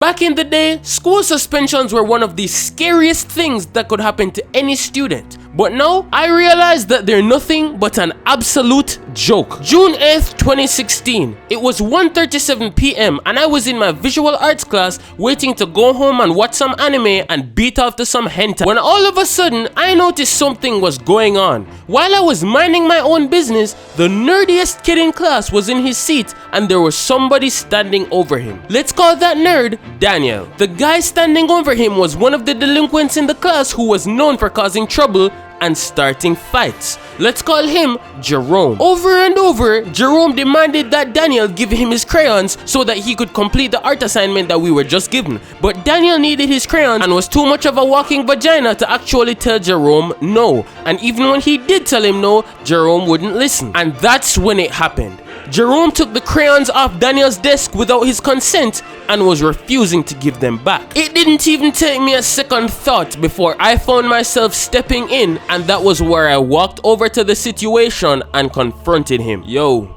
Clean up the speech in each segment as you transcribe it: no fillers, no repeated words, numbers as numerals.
Back in the day, school suspensions were one of the scariest things that could happen to any student. But now, I realize that they're nothing but an absolute joke. June 8th, 2016. It was 1:37 p.m. and I was in my visual arts class waiting to go home and watch some anime and beat off to some hentai. When all of a sudden, I noticed something was going on. While I was minding my own business, the nerdiest kid in class was in his seat and there was somebody standing over him. Let's call that nerd Daniel. The guy standing over him was one of the delinquents in the class who was known for causing trouble and starting fights. Let's call him Jerome. Over and over, Jerome demanded that Daniel give him his crayons so that he could complete the art assignment that we were just given. But Daniel needed his crayons and was too much of a walking vagina to actually tell Jerome no. And even when he did tell him no, Jerome wouldn't listen. And that's when it happened. Jerome took the crayons off Daniel's desk without his consent and was refusing to give them back. It didn't even take me a second thought before I found myself stepping in, and that was where I walked over to the situation and confronted him. Yo,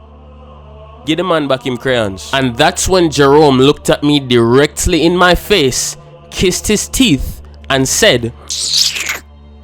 get the man back him crayons. And that's when Jerome looked at me directly in my face, kissed his teeth, and said,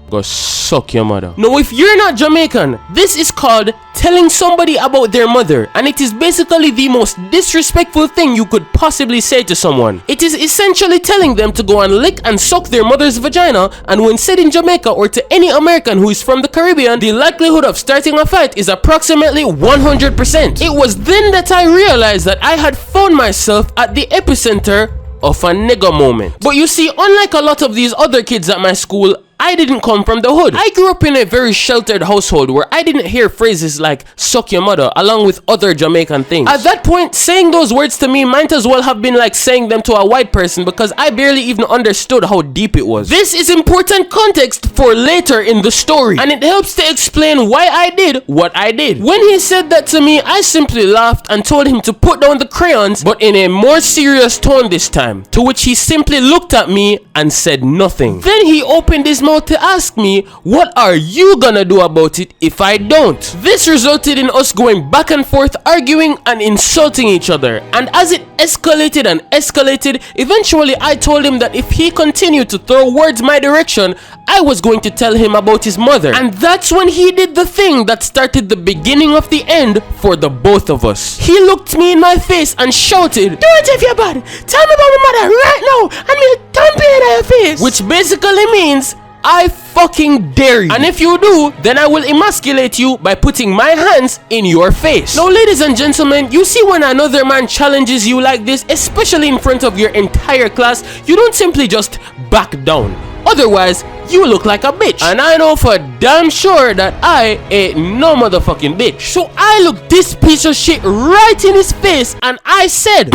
"Go suck your mother." Now, if you're not Jamaican, this is called telling somebody about their mother, and it is basically the most disrespectful thing you could possibly say to someone. It is essentially telling them to go and lick and suck their mother's vagina, and when said in Jamaica or to any American who is from the Caribbean, the likelihood of starting a fight is approximately 100%. It was then that I realized that I had found myself at the epicenter of a nigga moment. But you see, unlike a lot of these other kids at my school, I didn't come from the hood. I grew up in a very sheltered household where I didn't hear phrases like suck your mother along with other Jamaican things. At that point, saying those words to me might as well have been like saying them to a white person because I barely even understood how deep it was. This is important context for later in the story, and it helps to explain why I did what I did. When he said that to me, I simply laughed and told him to put down the crayons, but in a more serious tone this time, to which he simply looked at me and said nothing. Then he opened his mouth to ask me, what are you gonna do about it if I don't? This resulted in us going back and forth, arguing and insulting each other, and as it escalated and escalated, eventually I told him that if he continued to throw words my direction, I was going to tell him about his mother. And that's when he did the thing that started the beginning of the end for the both of us. He looked me in my face and shouted, "Do it if you're bad! Tell me about my mother right now and me dump it in your face!" Which basically means, I fucking dare you. And if you do, then I will emasculate you by putting my hands in your face. Now, ladies and gentlemen, you see when another man challenges you like this, especially in front of your entire class, you don't simply just back down. Otherwise, you look like a bitch. And I know for damn sure that I ain't no motherfucking bitch. So I looked this piece of shit right in his face and I said,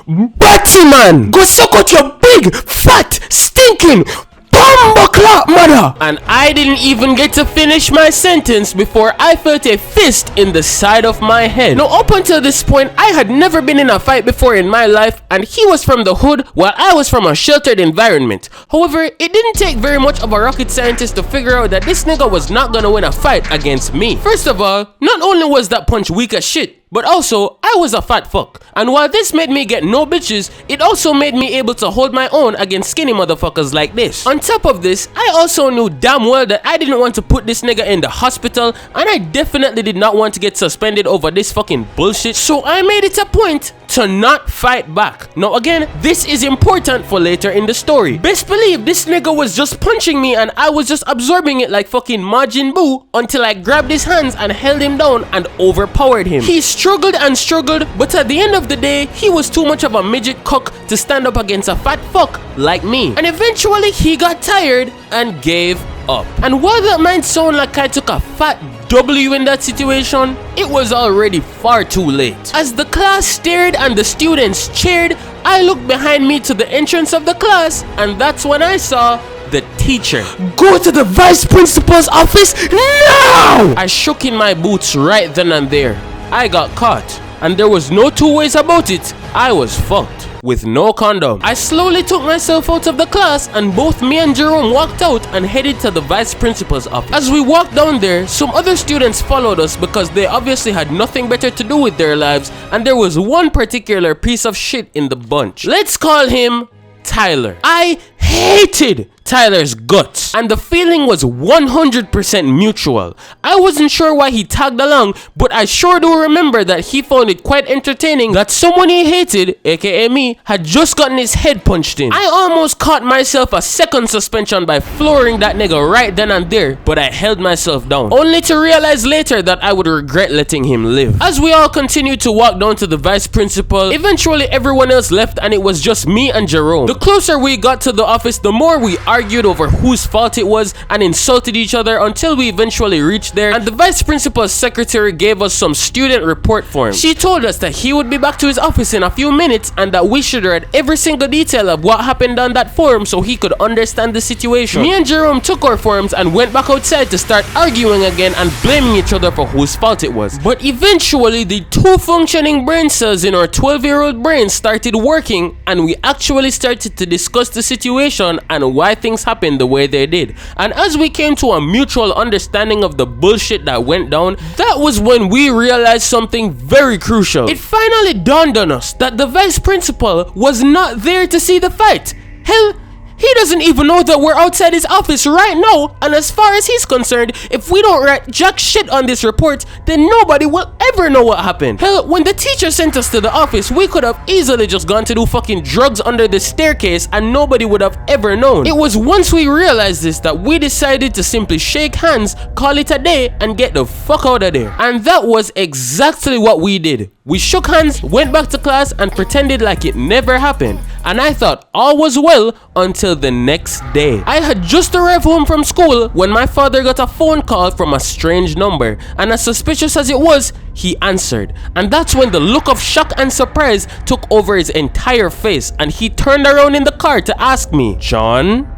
"Batty man, go suck out your big, fat, stinking bumbleclot mother!" And I didn't even get to finish my sentence before I felt a fist in the side of my head. Now, up until this point, I had never been in a fight before in my life, and he was from the hood while I was from a sheltered environment. However, it didn't take very much of a rocket scientist to figure out that this nigga was not gonna win a fight against me. First of all, not only was that punch weak as shit, but also, I was a fat fuck. And while this made me get no bitches, it also made me able to hold my own against skinny motherfuckers like this. On top of this, I also knew damn well that I didn't want to put this nigga in the hospital, and I definitely did not want to get suspended over this fucking bullshit, so I made it a point to not fight back. Now again, this is important for later in the story. Best believe this nigga was just punching me and I was just absorbing it like fucking Majin Buu until I grabbed his hands and held him down and overpowered him. He struggled and struggled, but at the end of the day, he was too much of a midget cock to stand up against a fat fuck like me. And eventually he got tired and gave up. And while that might sound like I took a fat W in that situation, it was already far too late. As the class stared and the students cheered, I looked behind me to the entrance of the class, and that's when I saw the teacher. "Go to the vice principal's office now!" I shook in my boots right then and there. I got caught, and there was no two ways about it. I was fucked. With no condom. I slowly took myself out of the class and both me and Jerome walked out and headed to the vice principal's office. As we walked down there, some other students followed us because they obviously had nothing better to do with their lives, and there was one particular piece of shit in the bunch. Let's call him Tyler. I hated Tyler's guts, and the feeling was 100% mutual. I wasn't sure why he tagged along, but I sure do remember that he found it quite entertaining that someone he hated, aka me, had just gotten his head punched in. I almost caught myself a second suspension by flooring that nigga right then and there, but I held myself down, only to realize later that I would regret letting him live. As we all continued to walk down to the vice principal, eventually everyone else left and it was just me and Jerome. The closer we got to the office, the more we argued over whose fault it was and insulted each other until we eventually reached there, and the vice principal's secretary gave us some student report forms. She told us that he would be back to his office in a few minutes and that we should read every single detail of what happened on that form so he could understand the situation. Me and Jerome took our forms and went back outside to start arguing again and blaming each other for whose fault it was. But eventually the two functioning brain cells in our 12-year-old brains started working and we actually started to discuss the situation and why things happened the way they did. And as we came to a mutual understanding of the bullshit that went down, that was when we realized something very crucial. It finally dawned on us that the vice principal was not there to see the fight. Hell, he doesn't even know that we're outside his office right now, and as far as he's concerned, if we don't write jack shit on this report, then nobody will ever know what happened. Hell, when the teacher sent us to the office, we could have easily just gone to do fucking drugs under the staircase and nobody would have ever known. It was once we realized this that we decided to simply shake hands, call it a day, and get the fuck out of there. And that was exactly what we did. We shook hands, went back to class, and pretended like it never happened. And I thought all was well until the next day. I had just arrived home from school when my father got a phone call from a strange number, and as suspicious as it was, he answered. And that's when the look of shock and surprise took over his entire face, and he turned around in the car to ask me, "John,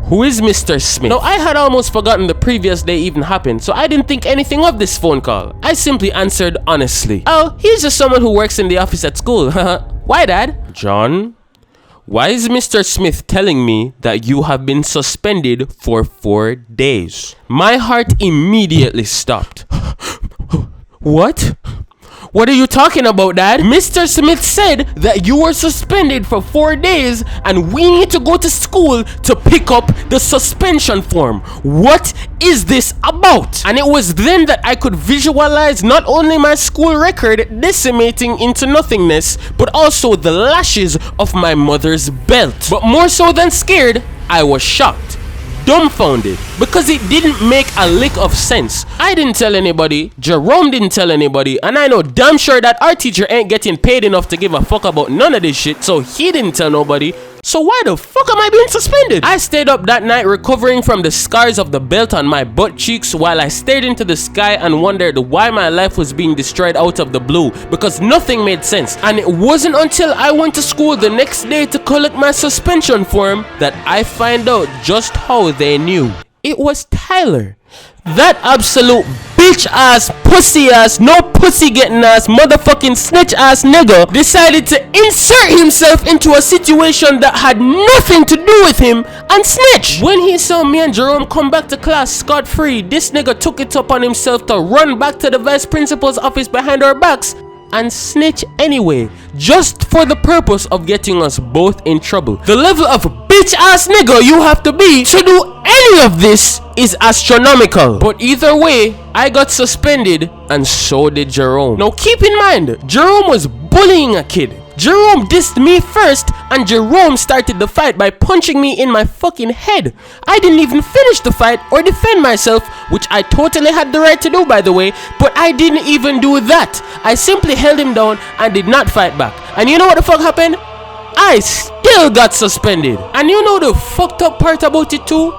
who is Mr. Smith?" Now, I had almost forgotten the previous day even happened, so I didn't think anything of this phone call. I simply answered honestly, "Oh, he's just someone who works in the office at school." "Why, Dad?" "John, why is Mr. Smith telling me that you have been suspended for 4 days?" My heart immediately stopped. What? What are you talking about, Dad? Mr. Smith said that you were suspended for 4 days and we need to go to school to pick up the suspension form. What is this about? And it was then that I could visualize not only my school record decimating into nothingness, but also the lashes of my mother's belt. But more so than scared, I was shocked, dumbfounded, because it didn't make a lick of sense. I didn't tell anybody, Jerome didn't tell anybody, and I know damn sure that our teacher ain't getting paid enough to give a fuck about none of this shit, so he didn't tell nobody. So why the fuck am I being suspended? I stayed up that night recovering from the scars of the belt on my butt cheeks while I stared into the sky and wondered why my life was being destroyed out of the blue, because nothing made sense. And it wasn't until I went to school the next day to collect my suspension form that I find out just how they knew. It was Tyler. That absolute bitch ass, pussy ass, no pussy getting ass, motherfucking snitch ass nigga decided to insert himself into a situation that had nothing to do with him and snitch. When he saw me and Jerome come back to class scot-free, this nigga took it upon himself to run back to the vice principal's office behind our backs and snitch anyway, just for the purpose of getting us both in trouble. The level of bitch ass nigga you have to be to do any of this is astronomical. But either way, I got suspended and so did Jerome. Now keep in mind, Jerome was bullying a kid. Jerome dissed me first and Jerome started the fight by punching me in my fucking head. I didn't even finish the fight or defend myself, which I totally had the right to do, by the way, but I didn't even do that. I simply held him down and did not fight back. And you know what the fuck happened? I still got suspended. And you know the fucked up part about it too?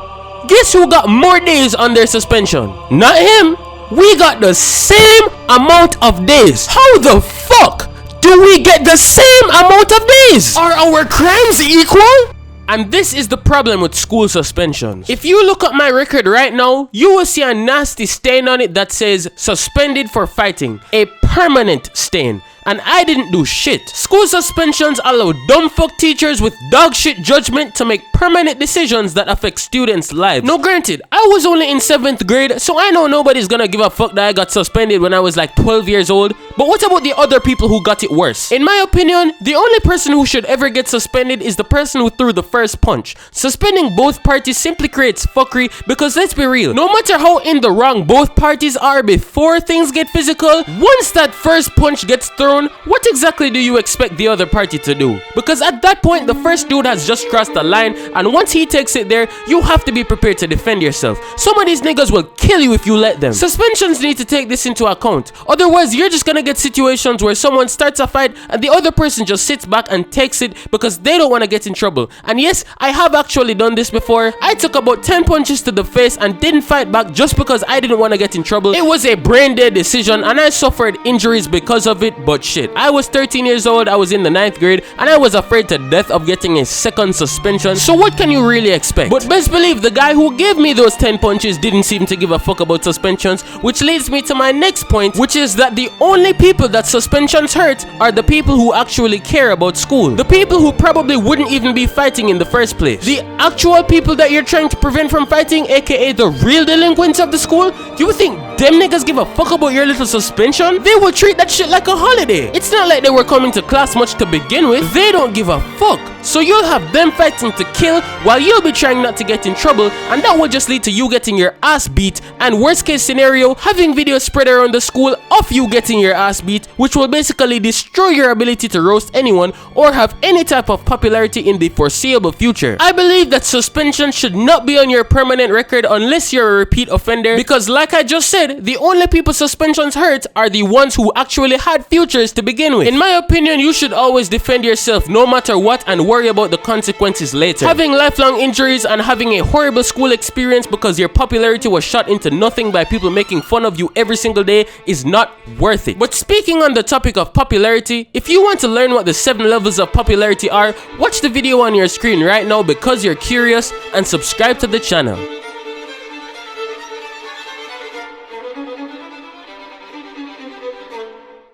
Guess who got more days on their suspension? Not him. We got the same amount of days. How the fuck do we get the same amount of days? Are our crimes equal? And this is the problem with school suspensions. If you look at my record right now, you will see a nasty stain on it that says suspended for fighting. A permanent stain. and I didn't do shit. School suspensions allow dumb fuck teachers with dog shit judgment to make permanent decisions that affect students' lives. Now granted, I was only in 7th grade, so I know nobody's gonna give a fuck that I got suspended when I was like 12 years old, but what about the other people who got it worse? In my opinion, the only person who should ever get suspended is the person who threw the first punch. Suspending both parties simply creates fuckery because let's be real, no matter how in the wrong both parties are before things get physical, once that first punch gets thrown, what exactly do you expect the other party to do? Because at that point, the first dude has just crossed the line, and once he takes it there, you have to be prepared to defend yourself. Some of these niggas will kill you if you let them. Suspensions need to take this into account. Otherwise, you're just gonna get situations where someone starts a fight and the other person just sits back and takes it because they don't want to get in trouble. And yes, I have actually done this before. I took about 10 punches to the face and didn't fight back just because I didn't want to get in trouble. It was a brain dead decision and I suffered injuries because of it, but shit. I was 13 years old, I was in the 9th grade, and I was afraid to death of getting a second suspension, so what can you really expect? But best believe the guy who gave me those 10 punches didn't seem to give a fuck about suspensions, which leads me to my next point, which is that the only people that suspensions hurt are the people who actually care about school. The people who probably wouldn't even be fighting in the first place. The actual people that you're trying to prevent from fighting, aka the real delinquents of the school, you think them niggas give a fuck about your little suspension? They will treat that shit like a holiday. It's not like they were coming to class much to begin with. They don't give a fuck. So you'll have them fighting to kill while you'll be trying not to get in trouble, and that will just lead to you getting your ass beat, and worst case scenario, having videos spread around the school of you getting your ass beat, which will basically destroy your ability to roast anyone or have any type of popularity in the foreseeable future. I believe that suspension should not be on your permanent record unless you're a repeat offender, because like I just said, the only people suspensions hurt are the ones who actually had futures to begin with. In my opinion, you should always defend yourself no matter what and worry about the consequences later. Having lifelong injuries and having a horrible school experience because your popularity was shot into nothing by people making fun of you every single day is not worth it. But speaking on the topic of popularity, if you want to learn what the 7 levels of popularity are, watch the video on your screen right now because you're curious and subscribe to the channel.